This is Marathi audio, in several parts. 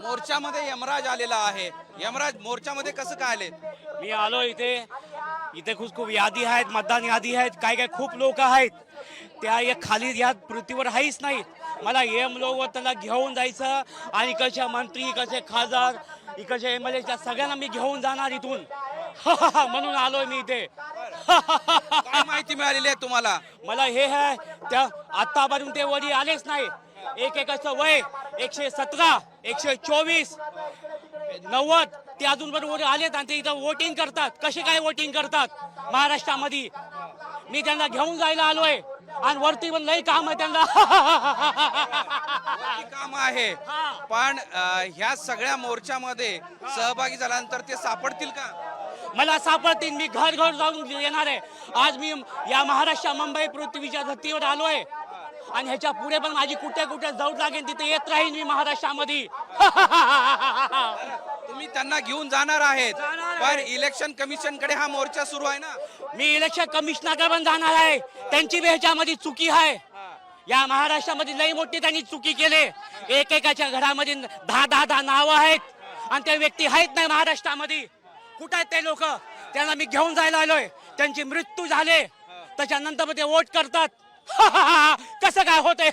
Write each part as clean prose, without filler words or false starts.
मोर्चामध्ये यमराज आलेला आहे. यमराज मोर्चामध्ये कसं काय आले? मी आलो इथे खूप यादी आहेत, मतदान यादी आहेत, काय काय खूप लोक आहेत. त्या एक खाली या पृथ्वीवर आहेच नाहीत. मला एम लोकवर त्याला घेऊन जायचं आणि इकडचे मंत्री, इकडचे खासदार, इकडचे MLA सगळ्यांना मी घेऊन जाणार इथून. म्हणून आलोय मी इथे. काय माहिती मिळालेली आहे तुम्हाला? मला हे आहे त्या आतापर्यंत ते वरी आलेच नाही. एकाचं वय 117, 124, 90 ते अजून पण वर आलेत आणि ते इथं वोटिंग करतात. कसे काय वोटिंग करतात महाराष्ट्रामध्ये? मी त्यांना घेऊन जायला आलोय आणि वरती पण लई काम आहे त्यांना. काम आहे पण ह्या सगळ्या मोर्चामध्ये सहभागी झाल्यानंतर ते सापडतील का? मला सापडतील. मी घर घर जाऊन येणार आहे. आज मी या महाराष्ट्र मुंबई पृथ्वीच्या धर्तीवर आलोय आणि ह्याच्या पुढे पण माझी कुठे कुठे जाऊ लागेल तिथे येत राहील मी महाराष्ट्रामध्ये. तुम्ही त्यांना घेऊन जाणार आहेत पण इलेक्शन कमिशन कडे हा मोर्चा सुरू आहे ना? मी इलेक्शन कमिशनरकडे पण जाणार आहे. त्यांची बी ह्याच्यामध्ये चुकी आहे. या महाराष्ट्रामध्ये लई मोठी त्यांनी चुकी केली. एकेकाच्या घरामध्ये 10 नावं आहेत आणि ते व्यक्ती आहेत नाही महाराष्ट्रामध्ये. कुठं आहेत ते लोक? त्यांना मी घेऊन जायला आलोय. त्यांची मृत्यू झाले त्याच्यानंतर ते वोट करतात. कसं काय होतंय?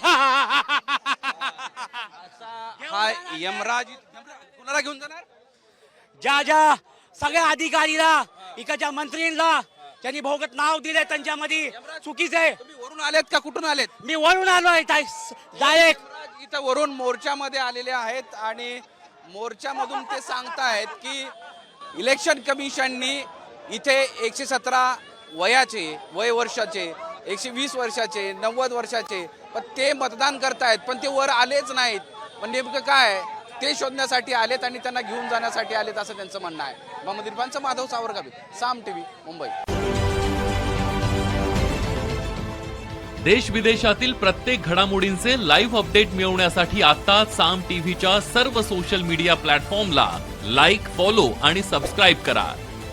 हा यमराज कुणाला घेऊन जाणार? ज्या सगळ्या अधिकारीला, इकडच्या मंत्रींना त्यांनी भोगत नाव दिले त्यांच्यामध्ये चुकीचे. तुम्ही वरून आलेत का कुठून आलेत? मी वरून आलोय डायरेक्ट. इथं वरून मोर्चामध्ये आलेले आहेत आणि मोर्चामधून ते सांगतायत की इलेक्शन कमिशननी इथे 117 वय वर्षाचे, 120 वर्षाचे, 90 वर्षाचे पण ते मतदान करतायत पण ते वर आलेच नाहीत. पण नेमकं काय ते शोधण्यासाठी आलेत आणि त्यांना घेऊन जाण्यासाठी आलेत असं त्यांचं म्हणणं आहे. मोहम्मद इरफानचं माधव सावरगावी, साम TV, मुंबई. देश विदेशातील प्रत्येक घडामोडींचे लाईव्ह अपडेट मिळवण्यासाठी आता साम टीव्हीच्या सर्व सोशल मीडिया प्लॅटफॉर्मला लाईक, फॉलो आणि सबस्क्राईब करा.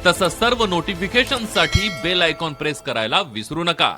तसंच सर्व नोटिफिकेशनसाठी बेल आयकॉन प्रेस करायला विसरू नका.